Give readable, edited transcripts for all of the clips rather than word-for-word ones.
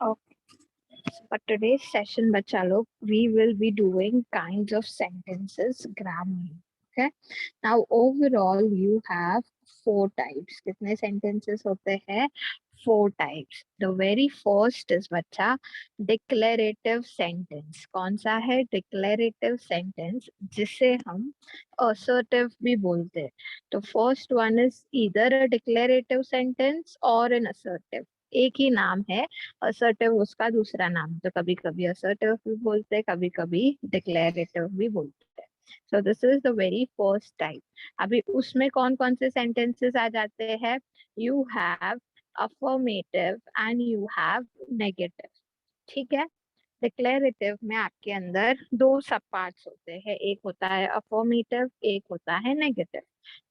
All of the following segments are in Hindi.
Okay. For today's session, बच्चा लोग, we will be doing kinds of sentences grammar. Okay. Now overall you have 4 types. कितने sentences होते हैं? 4 types. The very first is बच्चा declarative sentence. कौन सा है declarative sentence जिसे हम assertive भी बोलते हैं? तो first one is either a declarative sentence or an assertive. एक ही नाम है, असर्टिव उसका दूसरा नाम, तो कभी कभी असर्टिव भी बोलते हैं, कभी कभी डिक्लेरेटिव भी बोलते हैं. So this is the very first type. अभी उसमें कौन कौन से सेंटेंसेस आ जाते हैं? You have affirmative and you have negative. ठीक है. डिक्लेरेटिव में आपके अंदर 2 सब पार्ट्स होते हैं, एक होता है अफर्मेटिव, एक होता है negative.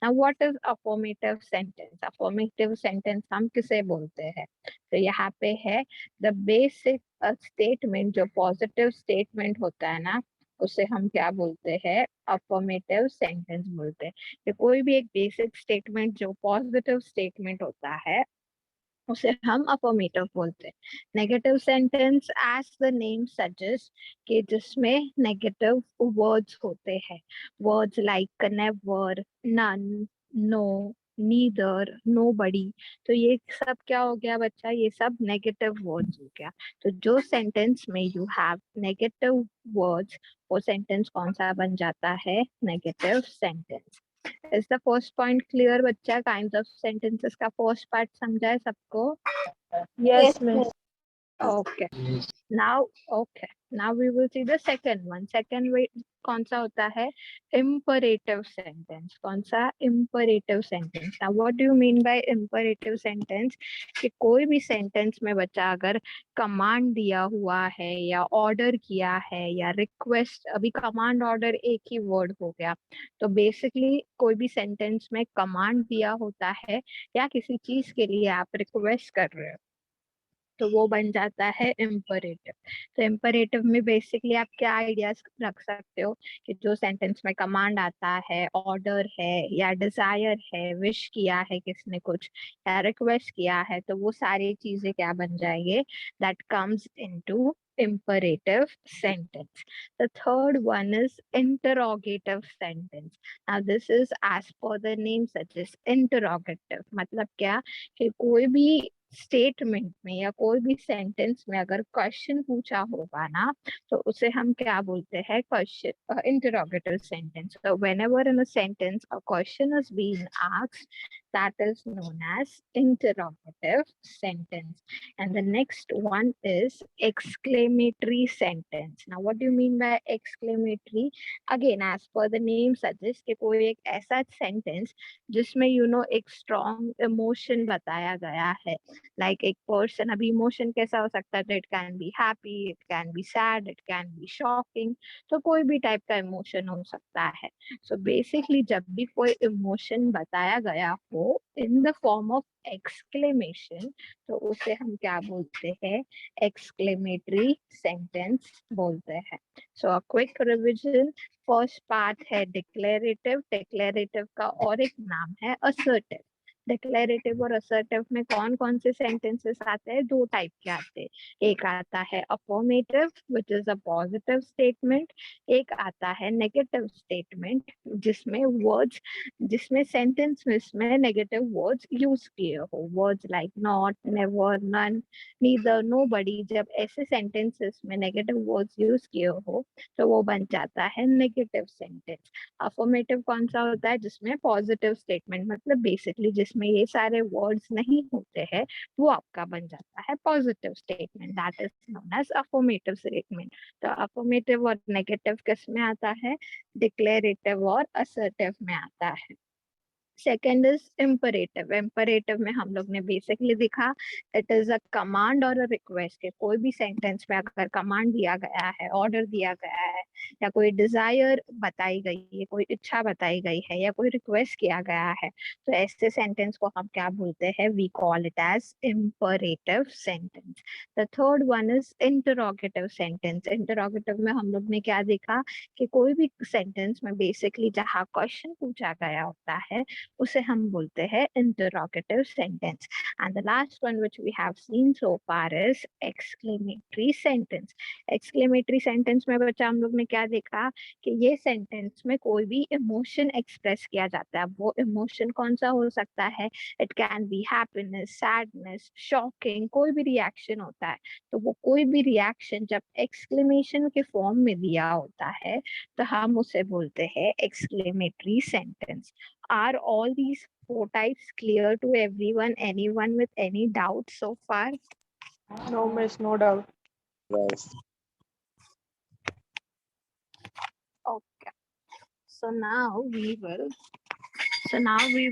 Now what is affirmative sentence? Affirmative sentence हम किसे बोलते हैं? तो यहाँ पे है द बेसिक स्टेटमेंट, जो पॉजिटिव स्टेटमेंट होता है ना, उसे हम क्या बोलते हैं? अफर्मेटिव सेंटेंस बोलते हैं. कि कोई भी एक बेसिक स्टेटमेंट जो पॉजिटिव स्टेटमेंट होता है उसे हम अफर्मेटिव बोलते हैं. Negative sentence as the name suggest कि जिसमें नेगेटिव वर्ड्स होते हैं, words like never, none, no, neither, nobody. तो ये सब क्या हो गया बच्चा? ये सब नेगेटिव वर्ड्स हो गया. तो जो सेंटेंस में यू हैव नेगेटिव वर्ड्स, वो सेंटेंस कौन सा बन जाता है? Negative sentence. Is the first point clear बच्चा? काइंड ऑफ सेंटेंसेस का फर्स्ट पार्ट समझा है सबको? Yes, miss. Okay. Now we will see the second one. Second way कौन सा होता है? Imperative sentence. कौन सा? Imperative sentence. Now what do you mean by imperative sentence? कि कोई भी sentence में बच्चा अगर command दिया हुआ है या order किया है या request, अभी command order एक ही word हो गया, तो basically कोई भी sentence में command दिया होता है या किसी चीज के लिए आप request कर रहे हो, तो वो बन जाता है इम्परेटिव. तो इम्परेटिव में बेसिकली आप क्या आइडियाज रख सकते हो? कि जो सेंटेंस में कमांड आता है, ऑर्डर है या डिजायर है, विश किया है किसने कुछ या रिक्वेस्ट किया है, तो वो सारी चीजें क्या बन जाएंगे? That comes into imperative sentence. The third one is interrogative sentence. Now this is as per the name suggests, interrogative मतलब क्या? कि कोई भी स्टेटमेंट में या कोई भी सेंटेंस में अगर क्वेश्चन पूछा होगा ना, तो उसे हम क्या बोलते हैं? Question, interrogative sentence. So whenever in a sentence a question is being asked, that is known as interrogative sentence. And the next one is exclamatory sentence. Now what do you mean by exclamatory? Again, as per the name suggests कि कोई एक ऐसा सेंटेंस जिसमें एक स्ट्रॉन्ग इमोशन बताया गया है. लाइक एक पर्सन, अभी इमोशन कैसा हो सकता है? It can be happy, it can be sad, it can be shocking. तो कोई भी टाइप का इमोशन हो सकता है. सो बेसिकली जब भी कोई इमोशन बताया गया हो in the form of exclamation, तो उसे हम क्या बोलते हैं? एक्सक्लेमेटरी सेंटेंस बोलते हैं. So a quick revision. First part है डिक्लेरेटिव. डिक्लेरेटिव का और एक नाम है असर्टिव. डिक्लेरेटिव और असर्टिव में कौन कौन से सेंटेंसेस आते हैं? 2 टाइप के आते हैं. एक आता है affirmative which is a positive statement. एक आता है नेगेटिव स्टेटमेंट जिसमें सेंटेंस में नेगेटिव वर्ड्स यूज किए हो, words like not, never, none, neither, nobody. जब ऐसे सेंटेंसेस में नेगेटिव वर्ड्स यूज किए हो तो वो बन जाता है नेगेटिव सेंटेंस. अफर्मेटिव कौन सा होता है? जिसमें पॉजिटिव स्टेटमेंट, मतलब बेसिकली जिसमें ये सारे वर्ड्स नहीं होते हैं, वो आपका बन जाता है positive statement. That is known as affirmative statement. तो अफर्मेटिव और नेगेटिव किस में आता है? डिक्लेरेटिव और असर्टिव में आता है. Second is imperative. इम्परेटिव में हम लोग ने बेसिकली देखा इट इज अ कमांड और अ रिक्वेस्ट. के कोई भी सेंटेंस में अगर कमांड दिया गया है, ऑर्डर दिया गया है या कोई डिजायर बताई गई है, कोई इच्छा बताई गई है, या कोई रिक्वेस्ट किया गया है, तो ऐसे सेंटेंस को हम क्या बोलते हैं? We call it as imperative sentence. The third one is interrogative sentence. Interrogative में हम लोग ने क्या देखा कि कोई भी सेंटेंस में बेसिकली जहाँ क्वेश्चन पूछा गया होता है उसे हम बोलते हैं interrogative sentence. And the last one which we have seen so far is exclamatory sentence. Exclamatory sentence में बच्चा हम लोग ने क्या देखा कि ये सेंटेंस में कोई भी इमोशन एक्सप्रेस किया जाता है। वो इमोशन कौन सा हो सकता है? It can be happiness, sadness, shocking, कोई भी रिएक्शन होता है। तो वो कोई भी रिएक्शन जब एक्सक्लेमेशन के फॉर्म में दिया होता है तो हम उसे बोलते हैं exclamatory sentence. Are all these four types clear to everyone? Anyone with any doubts so far? No, miss, no doubt. Yes. Okay. So now we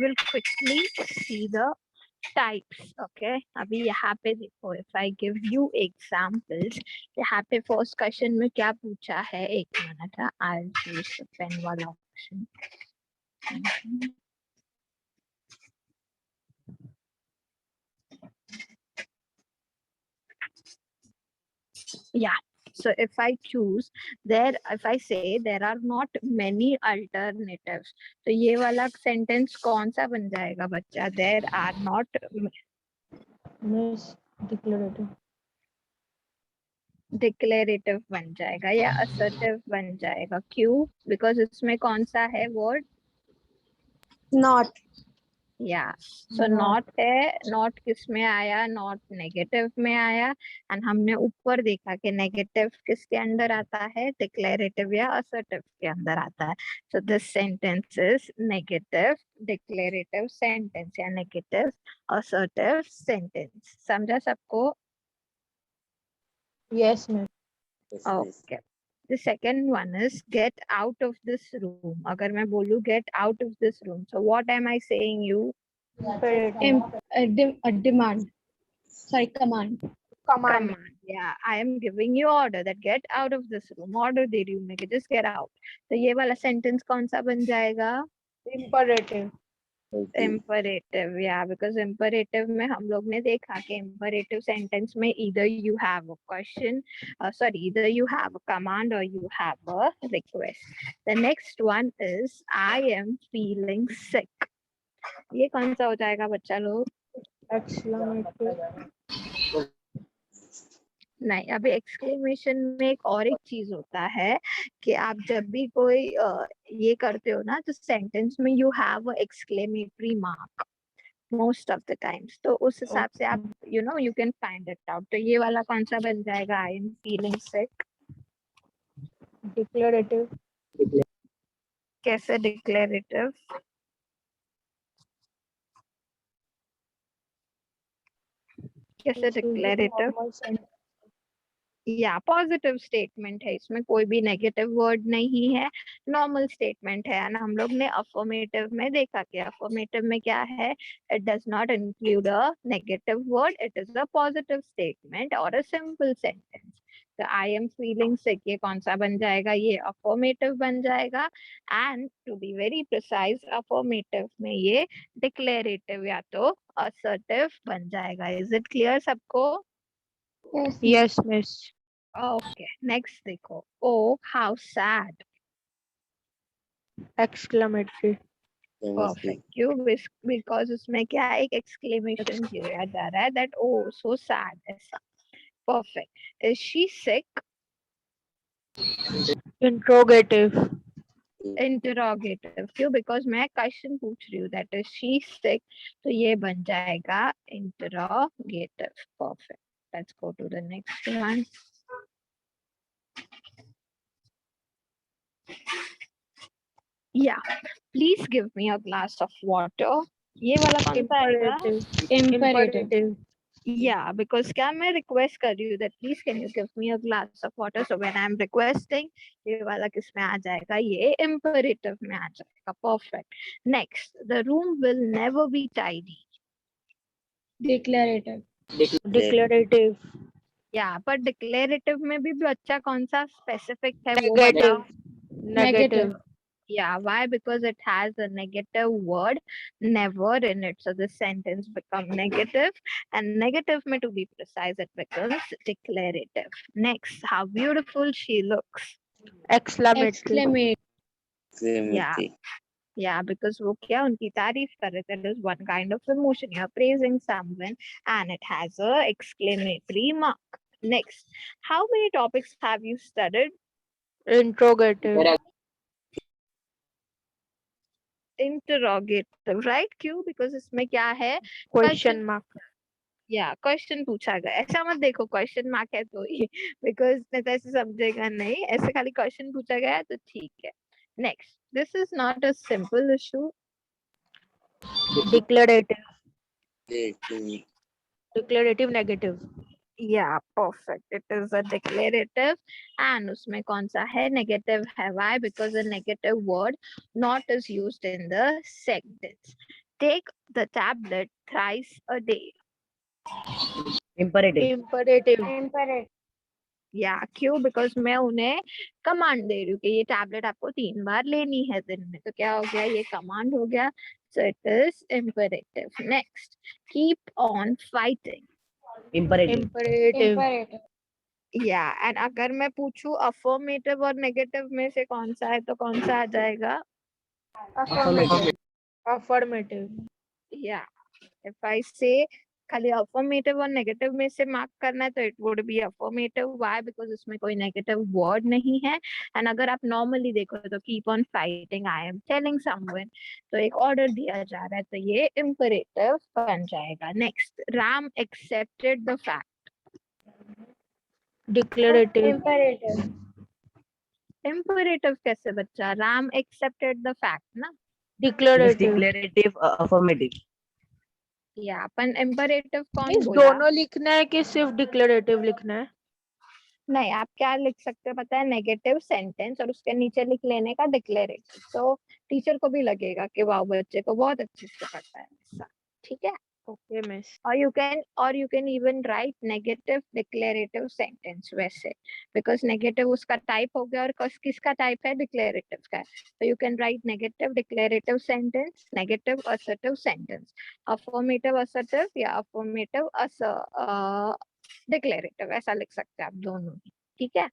will quickly see the types. Okay. अभी यहाँ पे देखो, if I give you examples, यहाँ पे first question में क्या पूछा है? एक मिनट है, I'll choose the pen वाला option. Yeah. So if I say there are not many alternatives, तो ये वाला sentence कौन सा बन जाएगा बच्चा? There are not, Miss, declarative. Declarative बन जाएगा या असर्टिव बन जाएगा? क्यों? बिकॉज इसमें कौन सा है वर्ड? Not. या सो नॉट है। नॉट किस में आया? नॉट नेगेटिव में आया। एंड हमने ऊपर देखा कि नेगेटिव किसके अंदर आता है? डिक्लेरेटिव या असर्टिव के अंदर आता है। So this sentence is negative declarative sentence या नेगेटिव असर्टिव सेंटेंस। समझा सबको? Yes, miss. Yes, miss. Okay. The second one is get out of this room. अगर मैं बोलूँ get out of this room, so what am I saying you? Imperative. Demand. Sorry, command. Command. Yeah, I am giving you order that get out of this room. Order दे रही हूँ मैं कि just get out. तो ये वाला sentence कौन सा बन जाएगा? Imperative. Okay. Imperative. Yeah, because imperative में हम लोग ने देखा कि imperative sentence में either you have a question, either you have a command or you have a request. The next one is I am feeling sick. ये कौन सा हो जाएगा बच्चा लोग? Exclamative. नहीं, अभी एक्सक्लेमेशन में एक और एक चीज होता है कि आप जब भी कोई ये करते हो ना तो सेंटेंस में you have exclamatory mark most of the times, तो उस हिसाब से आप you can find it out. तो ये वाला कौन सा बन जाएगा? I am feeling sick. Declarative. कैसे डिक्लेरेटिव? कैसे डिक्लेरेटिव? Normal sentence. या पॉजिटिव स्टेटमेंट है, इसमें कोई भी नेगेटिव वर्ड नहीं है, नॉर्मल स्टेटमेंट है। ना हम लोग ने अफर्मेटिव में देखा कि अफर्मेटिव में क्या है? It does not include a negative word, it is a positive statement और अ सिंपल सेंटेंस। तो आई एम फीलिंग सिक ये कौन सा बन जाएगा? ये अफर्मेटिव बन जाएगा। And to be very precise, affirmative में ये डिक्लेरेटिव या तो असर्टिव बन जाएगा। इज इट क्लियर सबको? Yes, miss. Okay, next देखो, oh how sad. Exclamatory. Perfect. क्यों? because उसमें क्या है? एक exclamation दिया जा रहा है that oh so sad ऐसा। Perfect. Is she sick? Interrogative. Interrogative. क्यों? because मैं question पूछ रही हूँ that is she sick, तो ये बन जाएगा interrogative. Perfect. Let's go to the next one. Yeah, please give me a glass of water. ये वाला कौन सा आएगा? Imperative. Yeah, because क्या मैं request कर रही हूँ that please can you give me a glass of water, so when I'm requesting ये वाला किस में आ जाएगा? ये imperative में आ जाएगा। Perfect. Next, the room will never be tidy. Declarative. Declarative. या पर डिक्लेरेटिव में भी बच्चा कौन सा स्पेसिफिक है वो Negative. बताओ. Negative. Yeah, why? Because it has a negative word never in it. So the sentence become negative, and negative में to be precise, it becomes declarative. Next, how beautiful she looks. Exclamatory. Exclamate. Yeah. Yeah, because वो क्या उनकी तारीफ कर रहे थे. It is one kind of emotion. You are praising someone and it has a exclamatory mark. Next, how many topics have you studied? Interrogative. Interrogative, right? क्यों? Because इसमें क्या है? Question mark. या क्वेश्चन पूछा गया. ऐसा मत देखो क्वेश्चन मार्क है तो ये, बिकॉज नहीं तो ऐसे समझेगा नहीं. ऐसे खाली क्वेश्चन पूछा गया है तो ठीक है. Next, this is not a simple issue. Declarative. Declarative. Declarative negative. Yeah perfect, it is a declarative and उसमें कौन सा है? नेगेटिव है. Why? Because a negative word not is used in the sentence. Take the tablet thrice a day. Imperative. Imperative. या क्यों? बिकॉज मैं उन्हें कमांड दे रही हूँ कि ये टैबलेट आपको 3 बार लेनी है दिन में. तो क्या हो गया? ये कमांड हो गया. So it is imperative. Next, keep on fighting. Imperative. Imperative. या एंड अगर मैं पूछूं अफर्मेटिव और नेगेटिव में से कौन सा है तो कौन सा आ जाएगा? Affirmative. Affirmative. या इफ आई से खाली अफर्मेटिव और नेगेटिव में से मार्क करना है तो it would be affirmative. Why? Because उसमें कोई नेगेटिव वर्ड नहीं है. एंड अगर आप नॉर्मली देखो तो keep on fighting, I am telling someone, तो एक ऑर्डर दिया जा रहा है तो ये इम्पेरेटिव बन जाएगा. Next, Ram accepted the fact. Declarative. Imperative कैसे बच्चा? राम एक्सेप्टेड द फैक्ट ना. It is Declarative. declarative, affirmative. या अपन इम्पेरेटिव कौन इस बोला? दोनों लिखना है कि सिर्फ डिक्लेरेटिव लिखना है? नहीं, आप क्या लिख सकते हो पता है? नेगेटिव सेंटेंस और उसके नीचे लिख लेने का डिक्लेरेटिव. तो टीचर को भी लगेगा कि वाह बच्चे को बहुत अच्छे से पता है ऐसा. ठीक है. Okay miss. और you can even write negative declarative sentence वैसे, बिकॉज नेगेटिव उसका टाइप हो गया और किसका टाइप है? डिक्लेरेटिव का है. तो you can right negative declarative sentence, negative assertive sentence, affirmative assertive या अफर्मेटिव डिक्लेरेटिव. ऐसा लिख सकते हैं आप दोनों ही. ठीक है.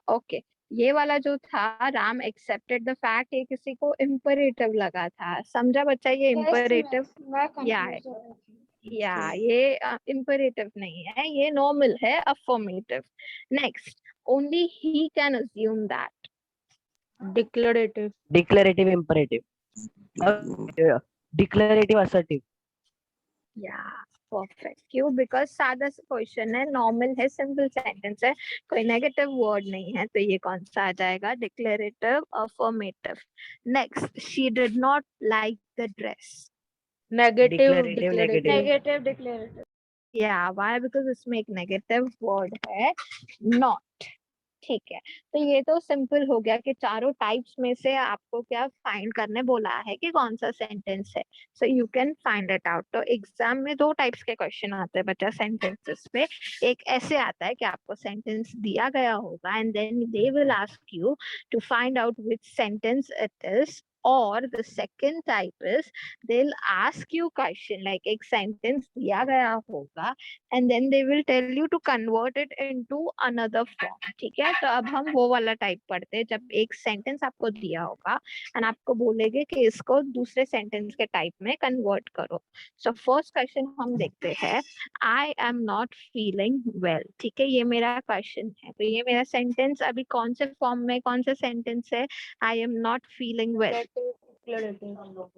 ओके. ये वाला जो था राम एक्सेप्टेड द फैक्ट, ये किसी को इम्परेटिव लगा था. समझा बच्चा? ये इम्परेटिव या है. या ये इम्परेटिव नहीं है, ये नॉर्मल है, affirmative. Next, only he can assume that. Declarative. Declarative, imperative. Declarative, assertive. या परफेक्ट. क्यों? बिकॉज सादा सा क्वेश्चन है, नॉर्मल है, सिंपल सेंटेंस है, कोई नेगेटिव वर्ड नहीं है. तो ये कौन सा आ जाएगा? Declarative affirmative. Next, she did not like the dress. Negative. Declarative, Declarative. या व्हाई? बिकॉज इसमें एक नेगेटिव वर्ड है, नॉट. ठीक है. तो ये तो सिंपल हो गया कि चारों टाइप्स में से आपको क्या फाइंड करने बोला है कि कौन सा सेंटेंस है. So you can find it out. तो एग्जाम में 2 टाइप्स के क्वेश्चन आते हैं बच्चा सेंटेंसेस पे. एक ऐसे आता है कि आपको सेंटेंस दिया गया होगा and then they will ask you to find out which sentence it is. और the second type is they'll ask you question like एक सेंटेंस दिया गया होगा and then they will tell you to convert it into another form. ठीक है. तो अब हम वो वाला टाइप पढ़ते हैं जब एक सेंटेंस आपको दिया होगा एंड आपको बोलेंगे कि इसको दूसरे सेंटेंस के टाइप में कन्वर्ट करो. सो फर्स्ट क्वेश्चन हम देखते हैं. आई एम नॉट फीलिंग वेल. ठीक है, ये मेरा क्वेश्चन है. तो ये मेरा सेंटेंस अभी कौन से फॉर्म में, कौन सा सेंटेंस है? आई am not feeling well. Declarative.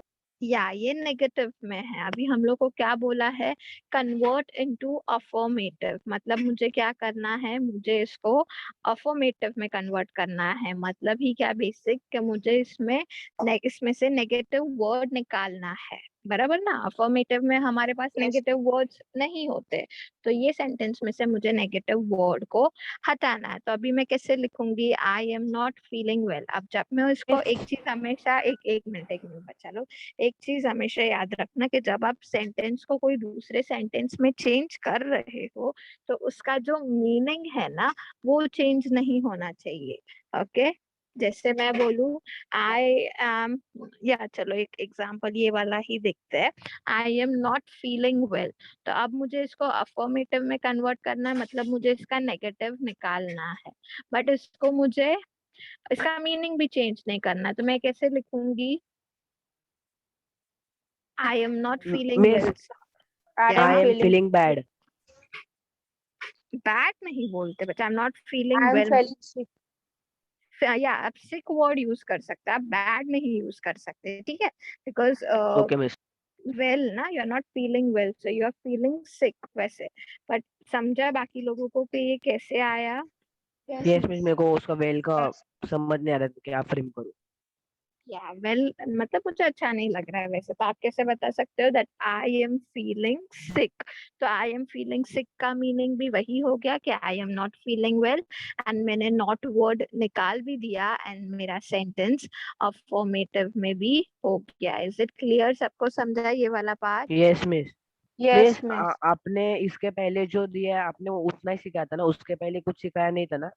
या ये नेगेटिव में है. अभी हम लोग को क्या बोला है? Convert into affirmative. मतलब मुझे क्या करना है? मुझे इसको अफर्मेटिव में कन्वर्ट करना है. मतलब ही क्या बेसिक कि मुझे इसमें से नेगेटिव वर्ड निकालना है. बराबर ना, अफर्मेटिव में हमारे पास नेगेटिव वर्ड्स नहीं होते, तो ये सेंटेंस में से मुझे नेगेटिव वर्ड को हटाना है। तो अभी मैं कैसे लिखूंगी, आई एम नॉट फीलिंग वेल। अब जब मैं इसको एक चीज हमेशा एक मिनट बच्चा लोग, एक चीज हमेशा याद रखना कि जब आप सेंटेंस को कोई दूसरे सेंटेंस में चेंज कर रहे हो तो उसका जो मीनिंग है ना वो चेंज नहीं होना चाहिए। ओके, जैसे मैं बोलूं आई एम, या चलो एक एग्जांपल ये वाला ही देखते हैं, आई एम नॉट फीलिंग वेल। तो अब मुझे इसको अफर्मेटिव में कन्वर्ट करना है, मतलब मुझे इसका नेगेटिव निकालना है, बट इसको मुझे इसका मीनिंग भी चेंज नहीं करना है। तो मैं कैसे लिखूंगी, आई am not feeling Miss, well. I I am am feeling bad. Bad नहीं बोलते but I am not feeling I am well. feeling sick. या आप सिक वर्ड यूज कर सकते हैं, आप बैड नहीं यूज कर सकते, ठीक है, बिकॉज Okay, miss. वेल ना, you are not feeling well so you are feeling sick वैसे। बट समझा बाकी लोगों को कि ये कैसे आया? Yes, miss, मेरे को उसका वेल का समझ नहीं आ रहा था क्या फ्रेम करूँ. या वेल मतलब मुझे अच्छा नहीं लग रहा है वैसे, तो आप कैसे बता सकते हो दैट आई एम फीलिंग सिक? तो आई एम फीलिंग सिक का मीनिंग भी वही हो गया कि आई am not feeling well, and मैंने नॉट वर्ड निकाल भी दिया एंड मेरा सेंटेंस अफर्मेटिव में भी हो गया। Is it clear? सबको समझा ये वाला part? Yes, miss. Yes, miss, miss. आपने इसके पहले जो दिया है आपने वो उतना ही सिखाया था ना, उसके पहले कुछ सिखाया नहीं था ना.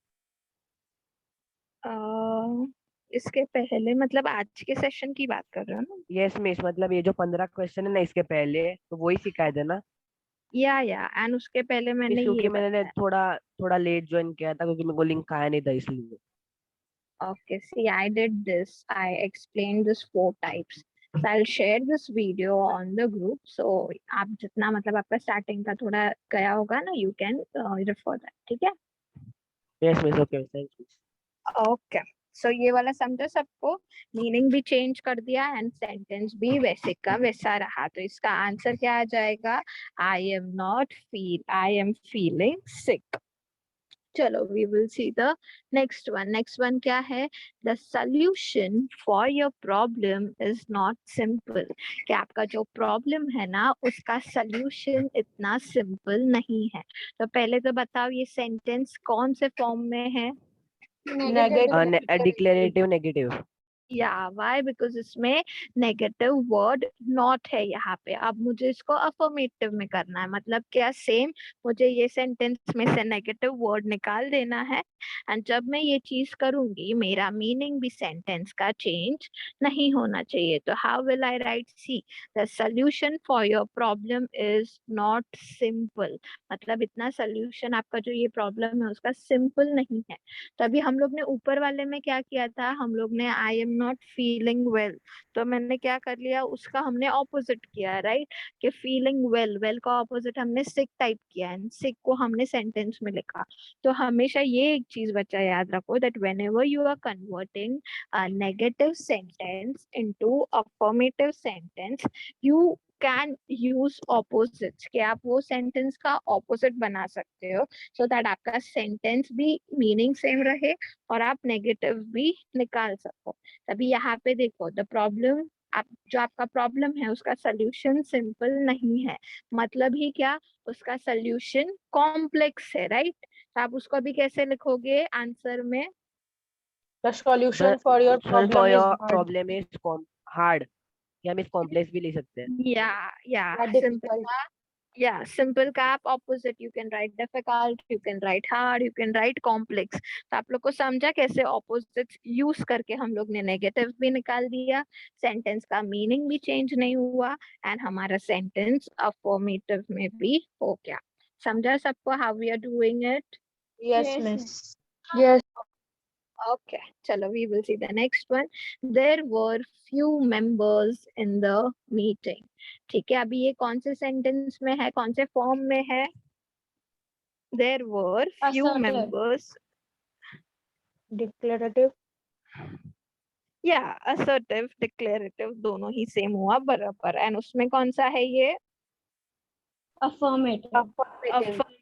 इसके पहले मतलब आज के सेशन की बात कर रहे हो ना? यस मिस, मतलब ये जो 15 क्वेश्चन है ना इसके पहले तो वही सिखाए थे ना. या एंड उसके पहले मिस, मैंने क्योंकि ये मैंने बताया। थोड़ा थोड़ा लेट ज्वाइन किया था क्योंकि मेरे को लिंक आया नहीं था इसलिए. Okay, see, I did this. I explained this 4 types. So I'll share this video on the group. So आप जितना मतलब आपका स्टार्टिंग का थोड़ा गया होगा ना, you can refer that. ठीक है? Yes miss, okay, thank you. ओके, सो ये वाला समझो सबको, मीनिंग भी चेंज कर दिया एंड सेंटेंस भी वैसे का वैसा रहा। तो इसका आंसर क्या आ जाएगा, आई एम फीलिंग सिक। चलो we will see the next one. Next one क्या है, the solution for your problem is not simple. कि आपका जो प्रॉब्लम है ना उसका सॉल्यूशन इतना सिंपल नहीं है। तो पहले तो बताओ ये सेंटेंस कौन से फॉर्म में है? Negative. Declarative negative. या वाई, बिकॉज इसमें नेगेटिव वर्ड नॉट है यहाँ पे। अब मुझे इसको अफर्मेटिव में करना है, मतलब क्या, सेम मुझे ये सेंटेंस में से नेगेटिव वर्ड निकाल देना है, एंड जब मैं ये चीज करूंगी मेरा मीनिंग भी सेंटेंस का चेंज नहीं होना चाहिए। तो how will I right, see the solution for your problem is not simple. मतलब इतना सोल्यूशन आपका जो ये प्रॉब्लम है उसका सिंपल नहीं है। तभी हम लोग ने ऊपर वाले में क्या किया था, हम लोग ने आई एम नॉट फीलिंग वेल, तो मैंने क्या कर लिया, उसका हमने ऑपोजिट किया, राइट, कि फीलिंग वेल, वेल का ऑपोजिट हमने सिक टाइप किया एंड सिक को हमने सेंटेंस में लिखा। तो हमेशा ये एक चीज बच्चा याद रखो that whenever you are converting a negative sentence into affirmative sentence, you can use opposites, कि आप वो सेंटेंस का ऑपोजिट बना सकते हो सो दैट आपका सेंटेंस भी मीनिंग सेम रहे और आप नेगेटिव भी निकाल सको। तभी यहाँ पे देखो, द प्रॉब्लम, आप जो आपका प्रॉब्लम है उसका सोल्यूशन सिंपल नहीं है, मतलब ही क्या, उसका सोल्यूशन कॉम्प्लेक्स है, राइट। तो आप उसको भी कैसे लिखोगे आंसर में? The solution for your solution for problem is your hard. Problem is hard, या हम इस कॉम्प्लेक्स भी ले सकते हैं. या Or सिंपल difficult. का, या सिंपल का आप opposite, you can right difficult, you can right hard, you can right complex. तो आप लोग को समझा कैसे ऑपोजिट यूज करके हम लोग ने नेगेटिव भी निकाल दिया, सेंटेंस का मीनिंग भी चेंज नहीं हुआ एंड हमारा सेंटेंस अफर्मेटिव में भी हो गया। समझा सबको how we are doing it? Yes, miss. Yes. Okay, chalo, we will see the next one. There were few members in the meeting. ठीक है, अभी ये कौन से सेंटेंस में है, कौन से फॉर्म में है? There were few Assertive. members. Declarative. या assertive, declarative दोनों ही सेम हुआ बराबर, एंड उसमें कौन सा है ये? Affirmative. Affirmative. Affirmative.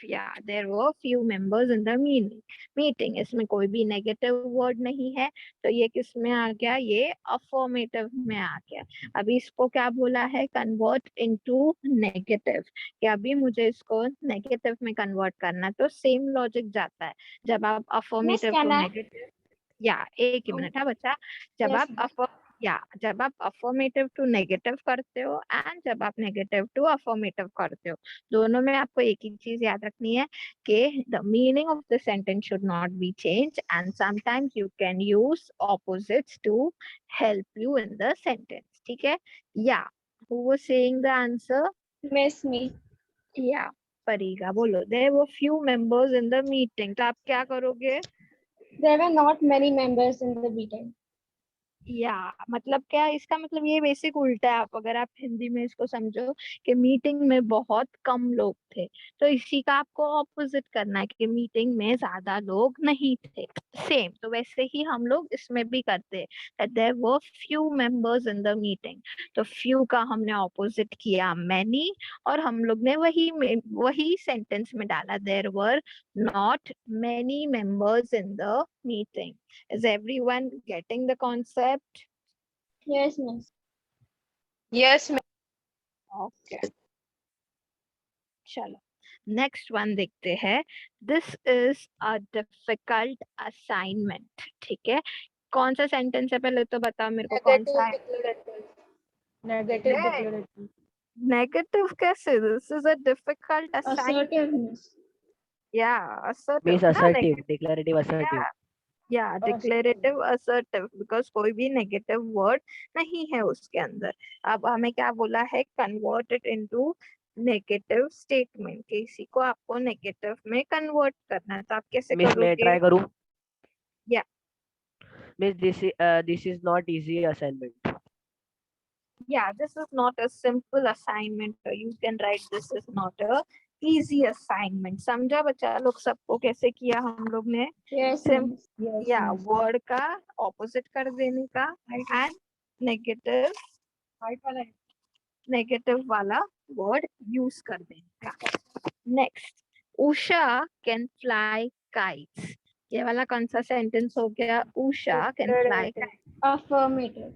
yeah, there were few members in the meeting. इसमें कोई भी नेगेटिव वर्ड नहीं है, तो ये किस में आ गया, ये अफर्मेटिव में आ गया। अभी इसको क्या बोला है, कन्वर्ट इनटू नेगेटिव, कि अभी मुझे इसको नेगेटिव में कन्वर्ट करना है, तो सेम लॉजिक जाता है। जब आप affirmative can to I- negative, या एक ही मिनट है बच्चा, जब Yes, आप जब आप अफर्मेटिव टू नेगेटिव करते हो एंड जब आप नेगेटिव टू अफर्मेटिव करते हो, दोनों में आपको एक ही चीज याद रखनी है कि the meaning of the sentence should not be change and sometimes you can use opposites to help you in the sentence. ठीक है, yeah who was saying the answer, Miss me. Yeah परीगा बोलो, there were few members in the meeting, तो आप क्या करोगे, There were not many members in the meeting. या मतलब क्या, इसका मतलब ये बेसिक उल्टा है। आप अगर आप हिंदी में इसको समझो कि मीटिंग में बहुत कम लोग थे, तो इसी का आपको ऑपोजिट करना है कि मीटिंग में ज्यादा लोग नहीं थे। सेम तो वैसे ही हम लोग इसमें भी करते हैं, that there were few members in the meeting, तो फ्यू का हमने ऑपोजिट किया मैनी, और हम लोग ने वही सेंटेंस में डाला, there were not many members in the meeting. Is everyone getting the concept? Yes, miss. Yes, miss. Okay. चलो नेक्स्ट वन देखते हैं। This is a difficult assignment. ठीक है, कौन सा सेंटेंस है पहले तो बताओ मेरे को, कौन सा है? Negative Hey. declarative. नेगेटिव कैसे, this is a difficult assignment. Assertiveness. या असर्टिव Means ना, assertive, declarative, assertive. या डिक्लेरेटिव असर्टिव, बिकॉज कोई भी नेगेटिव वर्ड नहीं है उसके अंदर। अब हमें क्या बोला है, convert it into negative statement, इसी को आपको नेगेटिव में कन्वर्ट करना है, तो आप कैसे Miss मैं करोगे? try करूँ? Yeah. Miss this is not easy assignment. Yeah, this is not a simple assignment, or you can write this is not a easy assignment। समझा बच्चा लोग सबको कैसे किया हम लोग ने? Yes, Sim- miss. Yes, या miss. वर्ड का ऑपोजिट कर देने का एंड नेगेटिव वाला वर्ड यूज कर देने का। Next, Usha can fly kites, ये वाला कौन सा सेंटेंस हो गया, Usha can fly kites. Affirmative.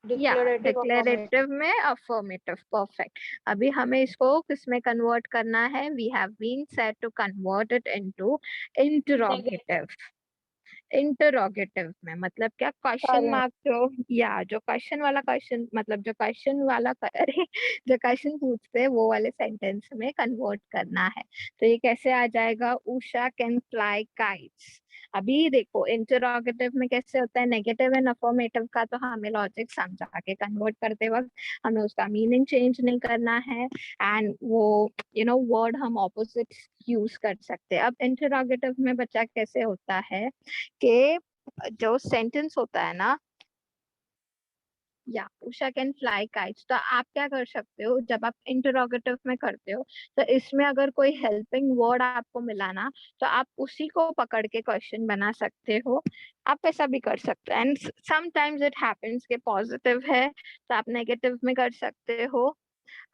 या Declarative, affirmative. डिक्लेरेटिव में अफर्मेटिव, परफेक्ट। अभी हमें इसको किस में कन्वर्ट करना है, we have been said to convert it into interrogative. Interrogative में मतलब क्या, क्वेश्चन Correct. मार्क जो, या जो क्वेश्चन वाला क्वेश्चन, मतलब जो क्वेश्चन वाला अरे जो क्वेश्चन पूछते हैं वो वाले सेंटेंस में कन्वर्ट करना है। तो ये कैसे आ जाएगा, उषा कैन फ्लाई काइट्स। अभी देखो इंटरोगेटिव में कैसे होता है, नेगेटिव एंड अफर्मेटिव का तो हमें लॉजिक समझा के कन्वर्ट करते वक्त हमें उसका मीनिंग चेंज नहीं करना है, एंड वो वर्ड हम ऑपोजिट यूज कर सकते हैं। अब इंटरोगेटिव में बच्चा कैसे होता है कि जो सेंटेंस होता है ना, या उषा कैन फ्लाई काइट्स, तो आप क्या कर सकते हो, जब आप इंटरोगेटिव में करते हो तो इसमें अगर कोई हेल्पिंग वर्ड आपको मिला ना, तो आप उसी को पकड़ के क्वेश्चन बना सकते हो। आप ऐसा भी कर सकते हो, एंड समटाइम्स इट हैपेंस कि पॉजिटिव है तो आप नेगेटिव में कर सकते हो,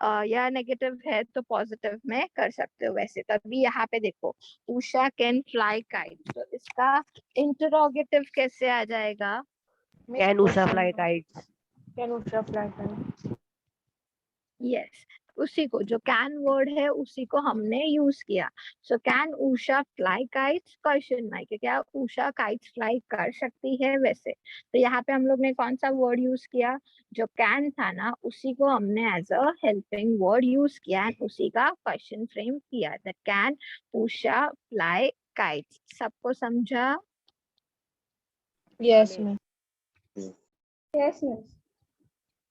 या नेगेटिव है तो पॉजिटिव में कर सकते हो। वैसे तभी यहाँ पे देखो, उषा कैन फ्लाई काइट, तो इसका इंटरोगेटिव कैसे आ जाएगा, Miss Can Usha question fly mark. kites? Can Usha fly kites? Yes, उसी को जो कैन वर्ड है उसी को हमने यूज किया। So can Usha fly kites, question mark, क्या उषा काइट्स फ्लाई कर सकती है वैसे। तो यहाँ पे हम लोग ने कौन सा वर्ड यूज किया, जो कैन था ना उसी को हमने as a helping word use किया, उसी का क्वेश्चन फ्रेम किया, that can Usha fly kites. सबको समझा? Yes, miss. Yes, miss.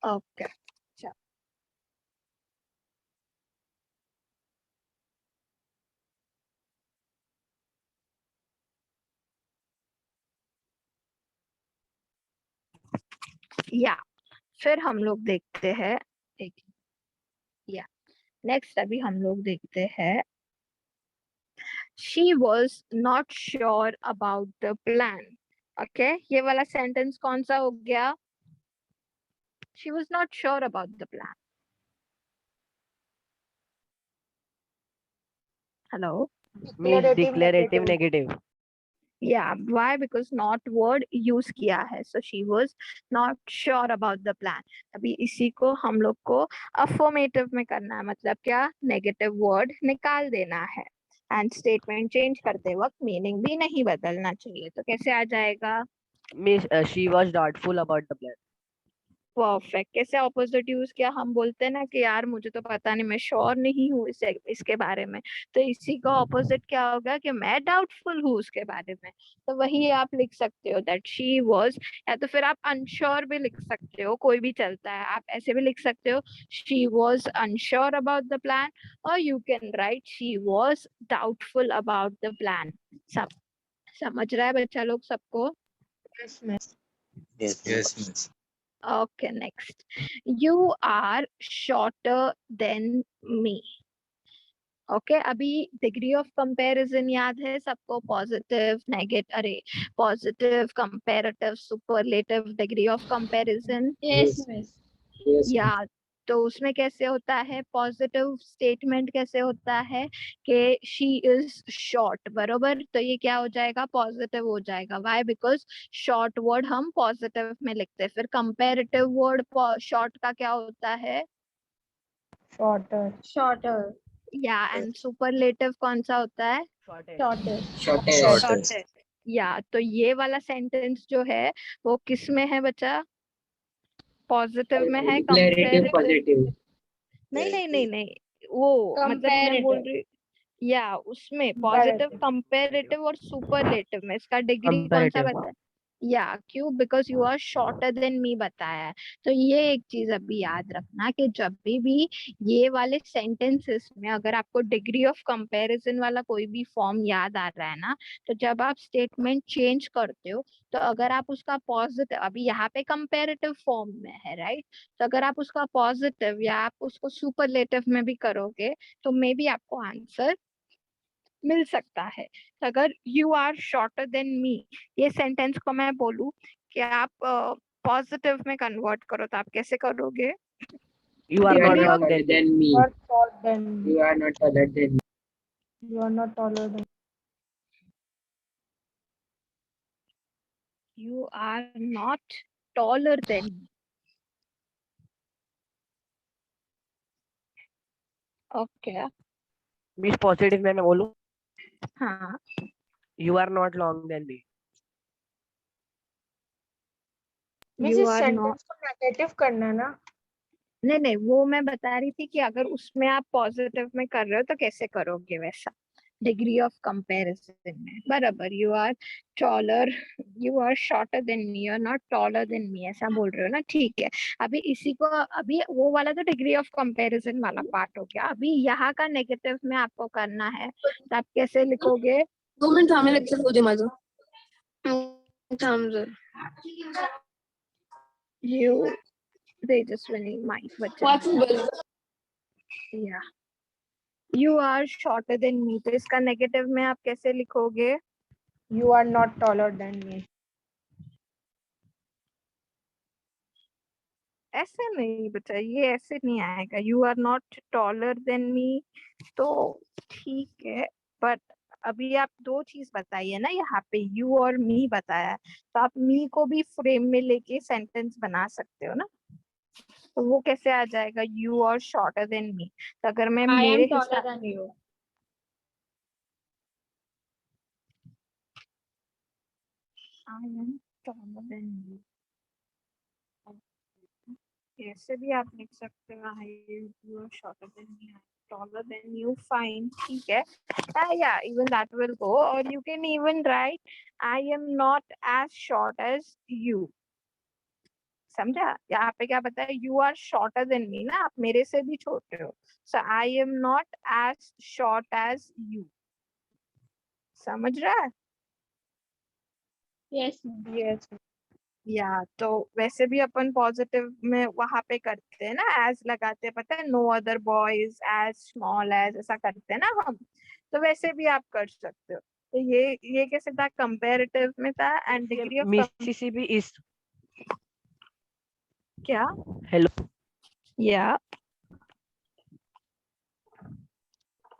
Okay, या फिर हम लोग देखते हैं एक, या नेक्स्ट अभी हम लोग देखते हैं, she was not sure about the plan। Okay, ये वाला सेंटेंस कौन सा हो गया, she was not sure about the plan। Hello. Means Declarative declarative negative. Negative. Yeah, why? Because not word use किया है, so she was not sure about the plan. अभी इसी को हम लोग को affirmative में करना है, मतलब क्या, negative word निकाल देना है, and statement change करते वक्त meaning भी नहीं बदलना चाहिए. तो कैसे आ जाएगा? Means she was doubtful about the plan. Perfect. कैसे ऑपोजिट यूज किया? हम बोलते हैं ना कि यार मुझे तो पता नहीं, मैं श्योर नहीं हूँ इसके बारे में, तो इसी का ऑपोजिट क्या होगा कि मैं डाउटफुल हूँ उसके बारे में. तो वही आप लिख सकते हो दैट शी वाज, या तो फिर आप अनश्योर भी लिख सकते हो, कोई भी चलता है. आप ऐसे भी लिख सकते हो she was unsure about the plan, और you can write she was doubtful about the plan. सब समझ रहा है बच्चा लोग सबको? Yes, miss. Yes. Yes, miss. Okay, next. You are shorter than me. Okay अभी डिग्री ऑफ कंपैरिजन याद है सबको? पॉजिटिव, नेगेटिव, अरे positive, comparative, superlative, degree of comparison. Yes, miss. या तो उसमें कैसे होता है? पॉजिटिव स्टेटमेंट कैसे होता है कि शी इज शॉर्ट, बरोबर. तो ये क्या हो जाएगा? पॉजिटिव हो जाएगा. व्हाई? बिकॉज शॉर्ट वर्ड हम पॉजिटिव में लिखते हैं. फिर कंपैरेटिव वर्ड शॉर्ट का क्या होता है? Shorter. Shorter. या एंड सुपरलेटिव कौन सा होता है? Shorter. Shorter. या तो ये वाला सेंटेंस जो है वो किस में है बच्चा? पॉजिटिव में है, कंपैरेटिव? नहीं नहीं नहीं नहीं, वो मतलब मैं बोल Comparative. रही, या उसमें पॉजिटिव, Comparative. कंपैरेटिव और सुपरलेटिव में इसका डिग्री कौन सा कंपैरेटिव. बताया? या क्यों? Because you are shorter than me बताया है. तो ये एक चीज अभी याद रखना कि जब भी ये वाले सेंटेंसेस में अगर आपको डिग्री ऑफ कंपैरिजन वाला कोई भी फॉर्म याद आ रहा है ना, तो जब आप स्टेटमेंट चेंज करते हो, तो अगर आप उसका पॉजिटिव, अभी यहाँ पे कंपैरेटिव फॉर्म में है, राइट, तो अगर आप उसका पॉजिटिव या आप उसको सुपरलेटिव में भी करोगे तो मे बी आपको आंसर मिल सकता है. तो अगर you are shorter than me, ये सेंटेंस को मैं बोलूं कि आप पॉजिटिव में कन्वर्ट करो, तो आप कैसे करोगे? You are not degree of, long than me. You are tall than me. You are not taller than me. You are not taller than. you are not taller than me. Okay. Means positive में मैं बोलूं हाँ, you are not long than me. Miss, you इस are not. sentence को negative करना है ना? नहीं नहीं, वो मैं बता रही थी कि अगर उसमें आप पॉजिटिव में कर रहे हो तो कैसे करोगे वैसा. डिग्री ऑफ कंपैरिजन में बराबर, you are taller, you are shorter than me, you are not taller than me, ऐसा बोल रहे हो ना. ठीक है. अभी इसी को, अभी वो वाला तो डिग्री ऑफ कंपैरिजन वाला पार्ट हो गया. अभी यहाँ का नेगेटिव में आपको करना है, तो आप कैसे लिखोगे? 2 मिनिट थांबेल लेक्चर होऊ दे माझं. थांब जर. यू तेजस्विनी माइक बचा. वाचून बघ. या you are shorter than me, तो इसका नेगेटिव में आप कैसे लिखोगे? You are not taller than me. ऐसे नहीं बचा, ये ऐसे नहीं आएगा. You are not taller than me, तो ठीक है, बट अभी आप दो चीज बताइए ना यहाँ पे, यू और मी बताया है, तो आप मी को भी फ्रेम में लेके सेंटेंस बना सकते हो ना. तो वो कैसे आ जाएगा? यू और शॉर्टर देन मी. तो अगर मैं I मेरे am taller हिसाब, than you. I am taller than you, ऐसे भी आप लिख सकते हो. You are shorter than me, taller than you, fine, ठीक है. Yeah, even that will go. Or you can even write I am not as short as you. समझा? यहाँ पे क्या बताया? You are shorter than me ना, आप मेरे से भी छोटे हो. So I am not as short as you. समझ रहा है? Yes, ma'am. Yes. या तो वैसे भी अपन पॉजिटिव में वहां पे करते हैं ना, एज लगाते हैं, पता है, no other boys as small as, ऐसा करते हैं ना हम. तो वैसे भी आप कर सकते हो. तो ये कैसे था? कंपैरेटिव में था. And degree of Mississippi is. क्या? हेलो या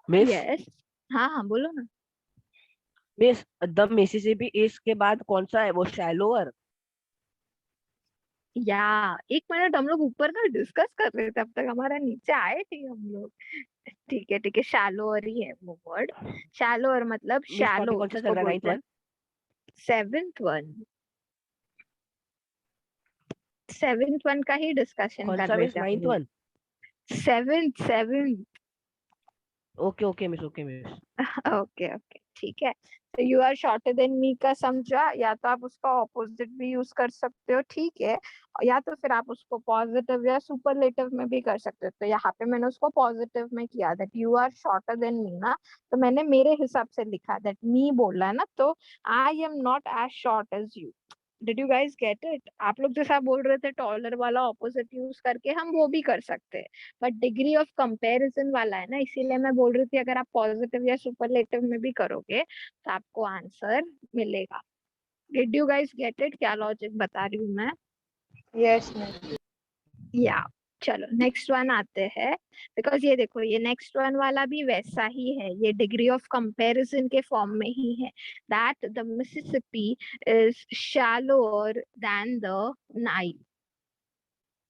मिस. यस. हाँ हाँ बोलो ना। मिस द मिसिसिपी इस के बाद कौन सा है वो, शैलोअर? या एक मिनट, हम लोग ऊपर ना डिस्कस कर रहे थे, अब तक हमारा नीचे आए थे हम लोग। ठीक है, शैलोअर ही है वो वर्ड। शैलोअर मतलब मिस तो अभी शैलो कौन सा चल जिसको रहा है, नाइन्थ बोलते हैं। One? Seventh one. Seventh one का ही डिस्कशन कौन कर सा रहे मिस, थे हम नाइन्थ लोग। One? Seventh seventh. Okay okay miss, okay miss. Okay okay ठीक है। तो you are shorter than me का समझा, या तो आप उसका ऑपोजिट भी यूज कर सकते हो, ठीक है। या तो फिर आप उसको पॉजिटिव या सुपरलेटिव में भी कर सकते हो। तो यहाँ पे मैंने उसको पॉजिटिव में किया, that you are shorter than me ना, तो मैंने मेरे हिसाब से लिखा, दैट मी बोला है ना, तो I am not as short as you. Did you guys get it? आप लोग जैसा बोल रहे थे टॉलर वाला ऑपोजिट यूज करके, हम वो भी कर सकते हैं। बट डिग्री ऑफ कंपैरिजन वाला है ना, इसीलिए मैं बोल रही थी अगर आप पॉजिटिव या सुपरलेटिव में भी करोगे तो आपको आंसर मिलेगा। Did you guys get it? क्या लॉजिक बता रही हूँ मैं? Yes, miss. या चलो नेक्स्ट वन आते हैं। बिकॉज ये देखो, ये नेक्स्ट वन वाला भी वैसा ही है, ये डिग्री ऑफ कंपैरिजन के फॉर्म में ही है। That the Mississippi is shallower than the Nile.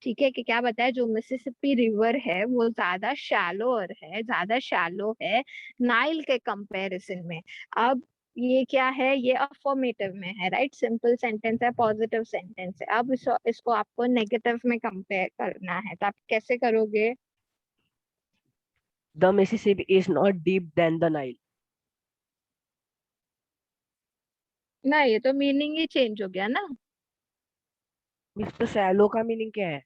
ठीक है, कि क्या बताया, जो मिसिसिपी रिवर है वो ज्यादा शैलोअर है, ज्यादा शैलो है नाइल के कंपैरिजन में। अब ये क्या है, ये अफर्मेटिव में है, राइट? सिंपल सेंटेंस है, पॉजिटिव सेंटेंस है। अब इसको आपको नेगेटिव में कंपेयर करना है, तो आप कैसे करोगे? The Mississippi is not deep than the Nile. ना, ये तो मीनिंग ही चेंज हो गया ना। मिस तो शैलो का मीनिंग क्या है?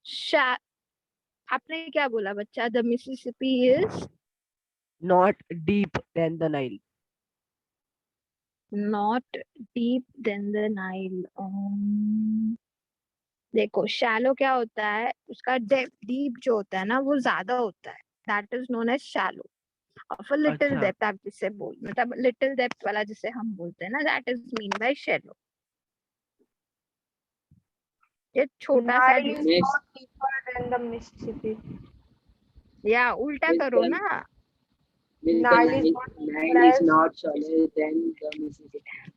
शा आपने क्या बोला बच्चा? The Mississippi is not deep than the Nile. Not deep than the Nile. देखो शैलो क्या होता है, उसका डेप्थ, डीप जो होता है ना वो ज्यादा होता है, that is known as shallow. Of a little अच्छा डेप्थ आप जिसे बोल, मतलब लिटिल डेप्थ वाला जिसे हम बोलते हैं ना, that is mean by shallow. ये छोटा सा Nile is Miss, not deeper than the Mississippi. या उल्टा Miss, करो ना। the Nile is Nile, not Nile deeper is as not shallower Mississippi. than the Mississippi.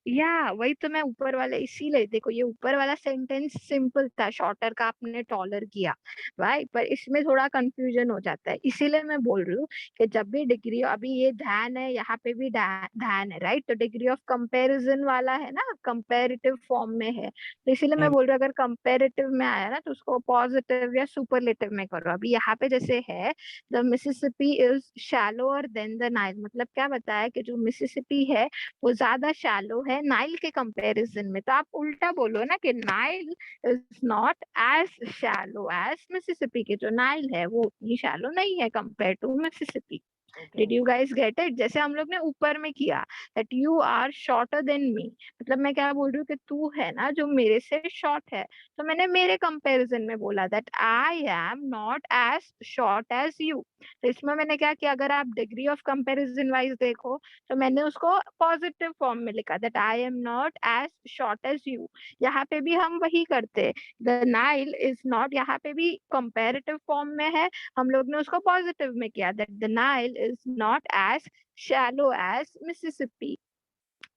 या वही तो मैं ऊपर वाला, इसीलिए देखो ये ऊपर वाला सेंटेंस सिंपल था, शॉर्टर का आपने टॉलर किया, राइट? पर इसमें थोड़ा कंफ्यूजन हो जाता है, इसीलिए मैं बोल रही हूँ कि जब भी डिग्री, अभी ये ध्यान है, यहाँ पे भी ध्यान है, राइट? तो डिग्री ऑफ कंपैरिजन वाला है ना, कंपैरेटिव फॉर्म में है, तो इसीलिए मैं बोल रही हूँ अगर कंपैरेटिव में आया ना तो उसको पॉजिटिव या सुपरलेटिव में करो। अभी यहाँ पे जैसे है, the Mississippi is shallower than the Nile, मतलब क्या बताया कि जो मिसिसिपी है वो ज्यादा शैलो है नाइल के कंपैरिजन में। तो आप उल्टा बोलो ना कि Nile is not as shallow as Mississippi, के जो नाइल है वो उतनी शैलो नहीं है compare to Mississippi. Okay did miss. You guys get it? जैसे हम लोग ने ऊपर में किया, that you are shorter than me, मतलब मैं क्या बोल रही हूँ कि तू है ना जो मेरे से शॉर्ट है, तो मैंने मेरे कंपैरिजन में बोला that I am not as short as you. तो इसमें मैंने क्या किया, अगर आप डिग्री ऑफ कंपैरिजन वाइज देखो तो मैंने उसको पॉजिटिव फॉर्म में लिखा, that I am not as short as you. यहाँ पे भी हम वही करते, द नाइल इज नॉट, यहाँ पे भी कंपैरेटिव फॉर्म में है, हम लोग ने उसको पॉजिटिव में किया, that the Nile is not as shallow as Mississippi.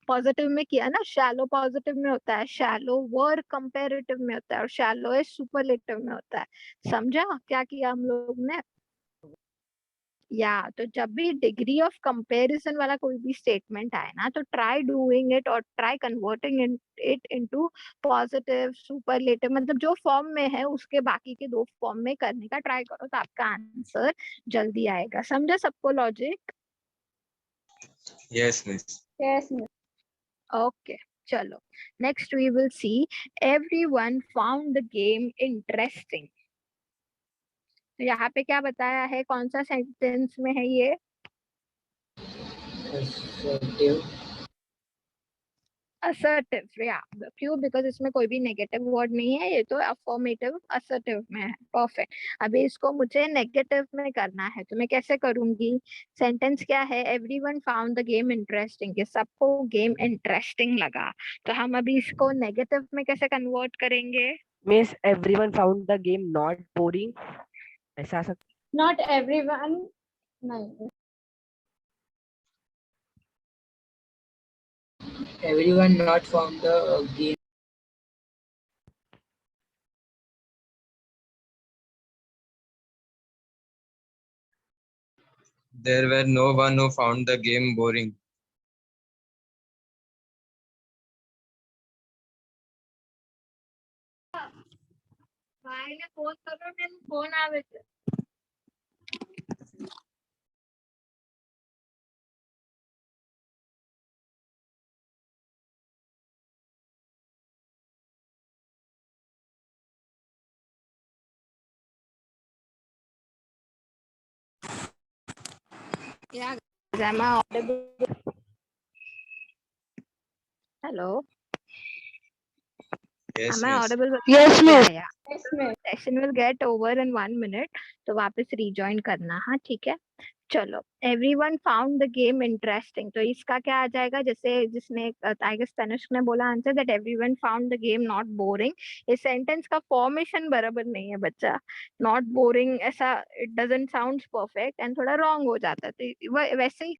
Positive में किया ना, शैलो पॉजिटिव में होता है, शैलो वर कंपैरेटिव में होता है, और शैलो है सुपरलेटिव में होता है। समझा क्या किया हम लोग ने? या तो जब भी डिग्री ऑफ कंपैरिजन वाला कोई भी स्टेटमेंट आए ना, तो ट्राई डूइंग इट और try converting it into positive superlative, मतलब जो फॉर्म में है उसके बाकी के दो फॉर्म में करने का ट्राई करो, तो आपका आंसर जल्दी आएगा। समझा सबको logic? Yes, miss. Yes, miss. Okay चलो, next we will see everyone found the game interesting. यहाँ पे क्या बताया है, कौन सा सेंटेंस में है ये? Assertive. असर्टिव, या क्यों? बिकॉज इसमें कोई भी नेगेटिव वर्ड नहीं है, ये तो अफर्मेटिव असर्टिव में है। परफेक्ट। अभी इसको मुझे नेगेटिव में करना है, तो मैं कैसे करूंगी? सेंटेंस क्या है, everyone found the game interesting, कि सबको गेम इंटरेस्टिंग लगा, तो हम अभी इसको नेगेटिव में कैसे कन्वर्ट करेंगे? Miss everyone found the game not boring, ऐसा आ सकता? Not everyone नहीं. Everyone not from the game. There were no one who found the game boring. ભાઈને ફોન કરો ને ફોન આવે છે. Yeah. Am I audible? Hello. Yes, Am I miss. audible? Yes, miss. Yeah. Yes, ma'am. Session will get over in 1 minute. तो वापस rejoin करना. हाँ ठीक है. चलो. Everyone found the game interesting. तो इसका क्या आ जाएगा? जैसे जिसने I guess तनुष्क ने बोला answer that everyone found the game not boring. इस सेंटेंस का फॉर्मेशन बराबर नहीं है बच्चा. Not boring ऐसा it doesn't sound perfect and थोड़ा wrong हो जाता है. तो वैसे ही